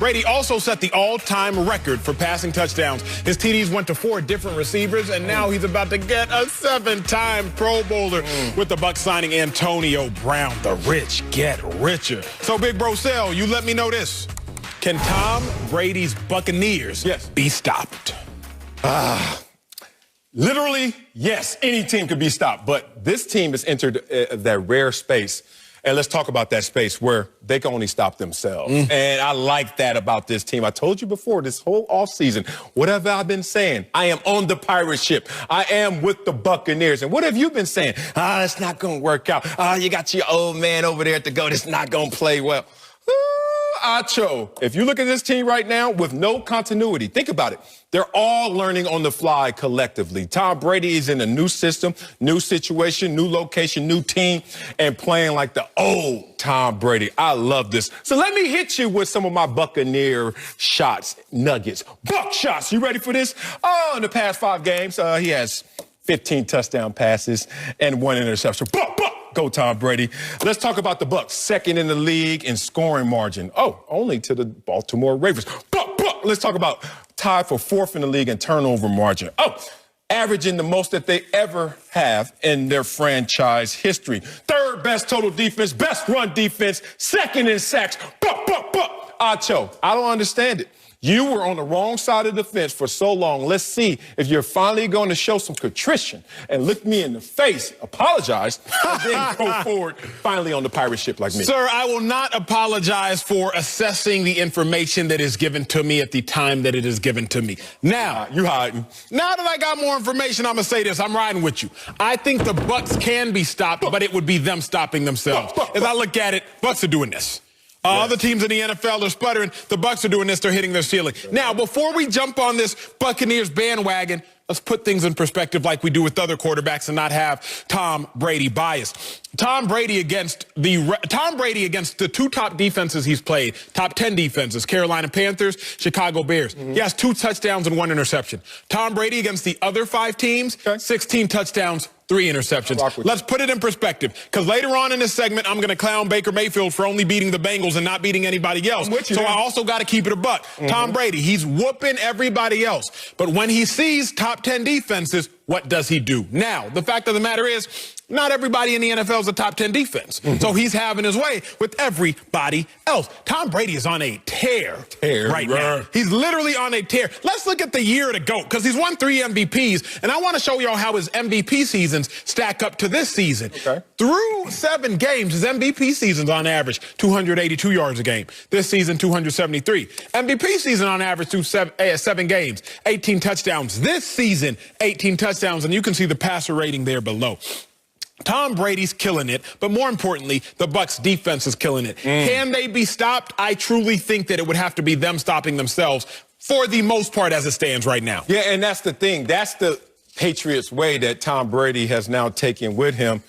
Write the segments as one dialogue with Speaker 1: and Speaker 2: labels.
Speaker 1: Brady also set the all-time record for passing touchdowns. His TDs went to 4 different receivers, and now he's about to get a 7-time Pro Bowler with the Bucs signing Antonio Brown. The rich get richer. So, Big Bro Sell, you let me know this. Can Tom Brady's Buccaneers be stopped?
Speaker 2: Literally, yes, any team could be stopped. But this team has entered that rare space. And let's talk about that space where they can only stop themselves. And I like that about this team. I told you before, this whole offseason, whatever I've been saying, I am on the pirate ship. I am with the Buccaneers. And what have you been saying? It's not going to work out. You got your old man over there at the goal. It's not going to play well. Acho. If you look at this team right now with no continuity, think about it. They're all learning on the fly collectively. Tom Brady is in a new system, new situation, new location, new team, and playing like the old Tom Brady. I love this. So let me hit you with some of my Buccaneer shots, nuggets, Buck shots. You ready for this? In the past 5 games, he has 15 touchdown passes and 1 interception. Go Tom Brady. Let's talk about the Bucs. 2nd in the league in scoring margin. Only to the Baltimore Ravens. Let's talk about tied for 4th in the league in turnover margin. Averaging the most that they ever have in their franchise history. 3rd best total defense, best run defense, 2nd in sacks. Acho, I don't understand it. You were on the wrong side of the fence for so long. Let's see if you're finally going to show some contrition and look me in the face, apologize, and then go forward finally on the pirate ship like me.
Speaker 1: Sir, I will not apologize for assessing the information that is given to me at the time that it is given to me. Now,
Speaker 2: you hiding.
Speaker 1: Now that I got more information, I'm going to say this. I'm riding with you. I think the Bucs can be stopped, but it would be them stopping themselves. As I look at it, Bucs are doing this. Other teams in the NFL are sputtering. The Bucs are doing this. They're hitting their ceiling. Now, before we jump on this Buccaneers bandwagon, let's put things in perspective like we do with other quarterbacks and not have Tom Brady bias. Tom Brady against the 2 top defenses he's played, top 10 defenses, Carolina Panthers, Chicago Bears. He has 2 touchdowns and 1 interception. Tom Brady against the other 5 teams, 16 touchdowns, 3 interceptions. Let's put it in perspective, because later on in this segment, I'm going to clown Baker Mayfield for only beating the Bengals and not beating anybody else. So I also got to keep it a buck. Tom Brady, he's whooping everybody else. But when he sees top 10 defenses, what does he do? Now, the fact of the matter is, not everybody in the NFL is a top 10 defense. So he's having his way with everybody else. Tom Brady is on a tear right now. He's literally on a tear. Let's look at the year to go, because he's won 3 MVPs, and I want to show y'all how his MVP seasons stack up to this season. Through 7 games, his MVP season's on average 282 yards a game. This season, 273. MVP season on average through 7 games, 18 touchdowns. This season, 18 touchdowns, and you can see the passer rating there below. Tom Brady's killing it, but more importantly, the Bucs defense is killing it. Can they be stopped? I truly think that it would have to be them stopping themselves for the most part as it stands right now.
Speaker 2: Yeah, and that's the thing. That's the Patriots way that Tom Brady has now taken with him.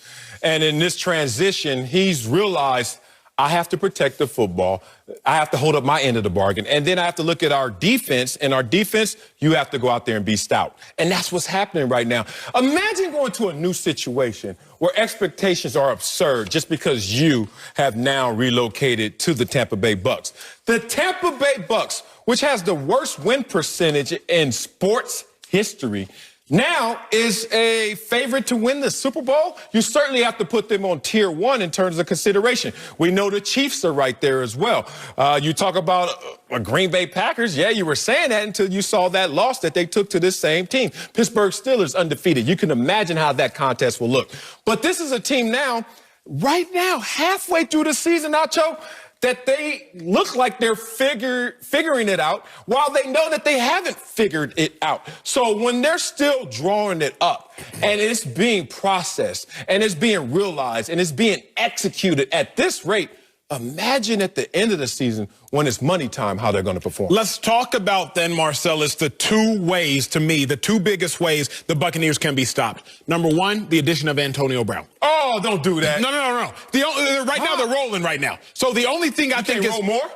Speaker 2: And in this transition, he's realized, I have to protect the football. I have to hold up my end of the bargain. And then I have to look at our defense. And our defense, you have to go out there and be stout. And that's what's happening right now. Imagine going to a new situation where expectations are absurd just because you have now relocated to the Tampa Bay Bucs. The Tampa Bay Bucs, which has the worst win percentage in sports history, now is a favorite to win the Super Bowl. You certainly have to put them on tier 1 in terms of consideration. We know the Chiefs are right there as well. You talk about Green Bay Packers. Yeah, you were saying that until you saw that loss that they took to this same team. Pittsburgh Steelers undefeated. You can imagine how that contest will look. But this is a team now, right now, halfway through the season, Acho, that they look like they're figuring it out while they know that they haven't figured it out. So when they're still drawing it up and it's being processed and it's being realized and it's being executed at this rate, imagine at the end of the season when it's money time how they're going to perform.
Speaker 1: Let's talk about then, Marcellus, the 2 ways, to me, the 2 biggest ways the Buccaneers can be stopped. Number 1, the addition of Antonio Brown.
Speaker 2: Oh, don't do that.
Speaker 1: No. Right now, they're rolling right now. So the only thing I think is...
Speaker 2: roll more?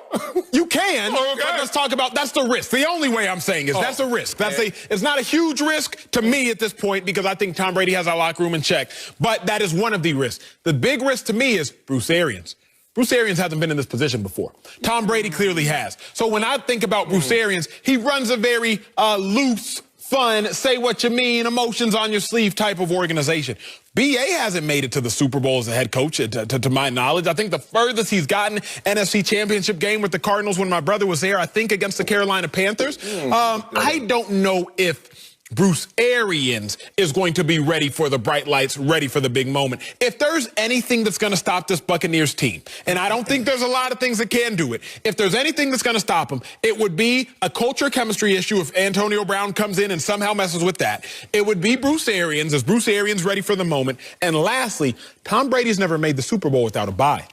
Speaker 1: You can. But let's talk about, that's the risk. The only way I'm saying is that's a risk. It's not a huge risk to me at this point because I think Tom Brady has our locker room in check. But that is one of the risks. The big risk to me is Bruce Arians. Bruce Arians hasn't been in this position before. Tom Brady clearly has. So when I think about Bruce Arians, he runs a very loose, fun, say what you mean, emotions on your sleeve type of organization. B.A. hasn't made it to the Super Bowl as a head coach, to my knowledge. I think the furthest he's gotten, NFC Championship game with the Cardinals when my brother was there, I think against the Carolina Panthers. I don't know if Bruce Arians is going to be ready for the bright lights, ready for the big moment. If there's anything that's going to stop this Buccaneers team, and I don't think there's a lot of things that can do it, if there's anything that's going to stop them, it would be a culture chemistry issue if Antonio Brown comes in and somehow messes with that. It would be Bruce Arians. Is Bruce Arians ready for the moment? And lastly, Tom Brady's never made the Super Bowl without a bye.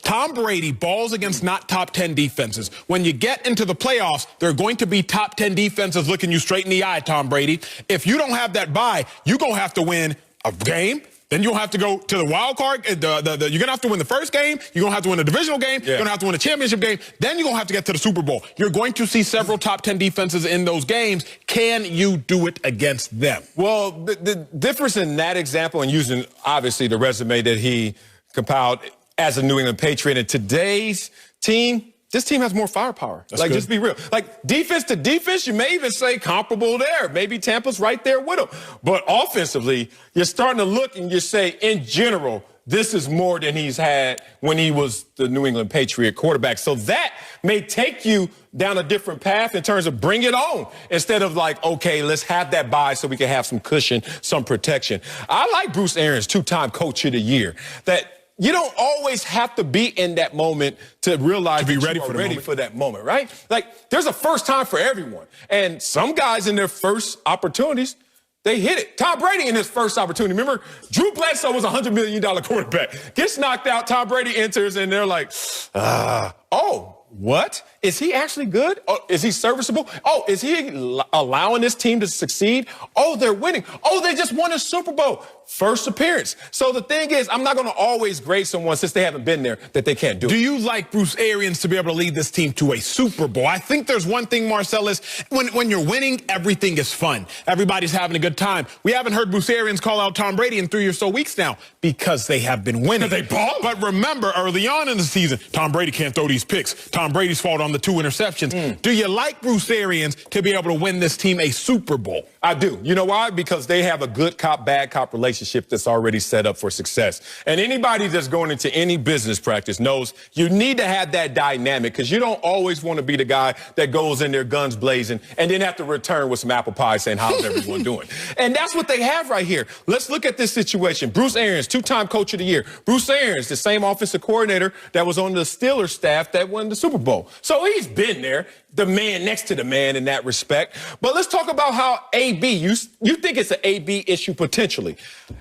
Speaker 1: Tom Brady balls against not top 10 defenses. When you get into the playoffs, there are going to be top 10 defenses looking you straight in the eye, Tom Brady. If you don't have that bye, you're going to have to win a game. Then you'll have to go to the wild card. You're going to have to win the first game. You're going to have to win a divisional game. You're going to have to win a championship game. Then you're going to have to get to the Super Bowl. You're going to see several top 10 defenses in those games. Can you do it against them?
Speaker 2: Well, the difference in that example and using, obviously, the resume that he compiled as a New England Patriot in today's team, this team has more firepower.
Speaker 1: That's good.
Speaker 2: Just be real. Like, defense to defense, you may even say comparable there. Maybe Tampa's right there with them. But offensively, you're starting to look and you say, in general, this is more than he's had when he was the New England Patriot quarterback. So that may take you down a different path in terms of bring it on instead of like, okay, let's have that bye so we can have some cushion, some protection. I like Bruce Arians, two-time coach of the year, that you don't always have to be in that moment to realize
Speaker 1: to be
Speaker 2: that
Speaker 1: ready
Speaker 2: you are
Speaker 1: for
Speaker 2: ready for that moment, right? Like, there's a first time for everyone. And some guys in their first opportunities, they hit it. Tom Brady in his first opportunity. Remember, Drew Bledsoe was a $100 million quarterback. Gets knocked out, Tom Brady enters, and they're like, oh, what? Is he actually good? Oh, is he serviceable? Oh, is he allowing this team to succeed? Oh, they're winning. Oh, they just won a Super Bowl. First appearance. So the thing is, I'm not going to always grade someone since they haven't been there that they can't do it.
Speaker 1: Do you like Bruce Arians to be able to lead this team to a Super Bowl? I think there's one thing, Marcel, is when you're winning, everything is fun. Everybody's having a good time. We haven't heard Bruce Arians call out Tom Brady in 3 or so weeks now because they have been winning.
Speaker 2: They ball.
Speaker 1: But remember, early on in the season, Tom Brady can't throw these picks. Tom Brady's fault on the 2 interceptions. Do you like Bruce Arians to be able to win this team a Super Bowl?
Speaker 2: I do. You know why? Because they have a good cop, bad cop relationship that's already set up for success. And anybody that's going into any business practice knows you need to have that dynamic because you don't always want to be the guy that goes in there guns blazing and then have to return with some apple pie saying, how's everyone doing? And that's what they have right here. Let's look at this situation. Bruce Arians, two-time coach of the year. Bruce Arians, the same offensive coordinator that was on the Steelers staff that won the Super Bowl. So he's been there, the man next to the man in that respect. But let's talk about how AB, you think it's an AB issue potentially.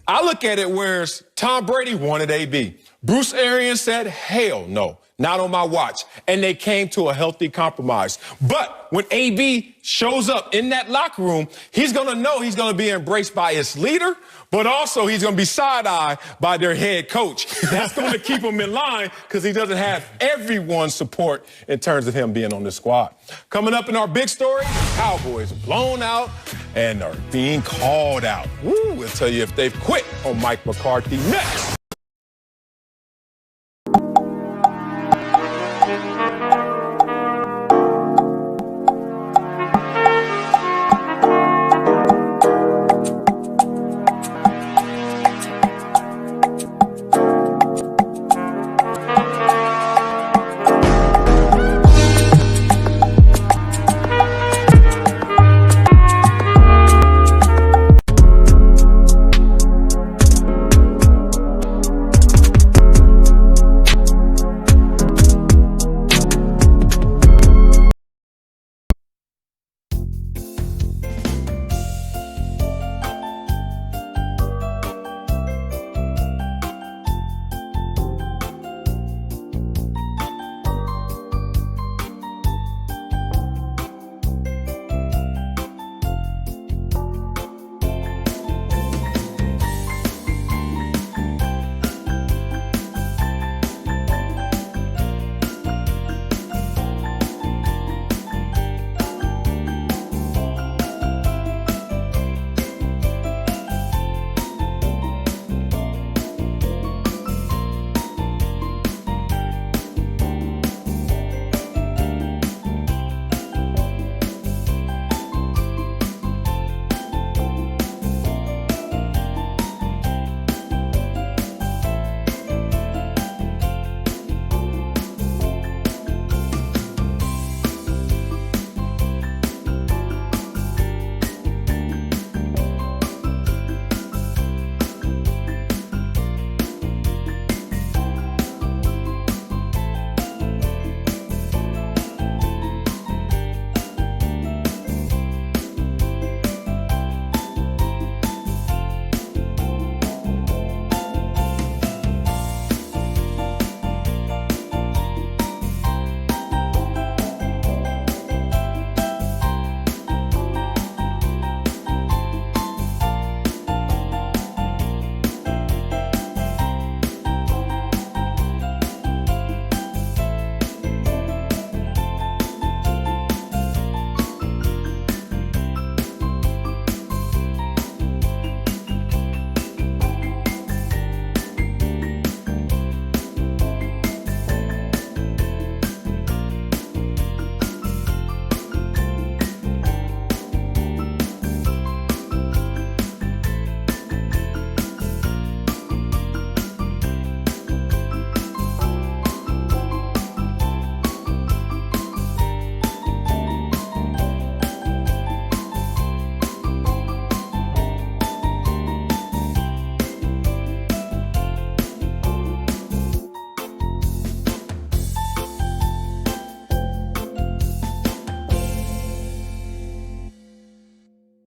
Speaker 2: I look at it where Tom Brady wanted AB. Bruce Arians said, hell no, not on my watch. And they came to a healthy compromise. But when AB shows up in that locker room, he's going to know he's going to be embraced by his leader, but also he's going to be side-eyed by their head coach. That's going to keep him in line because he doesn't have everyone's support in terms of him being on the squad. Coming up in our big story, the Cowboys blown out and are being called out. Woo, we'll tell you if they've quit on Mike McCarthy next.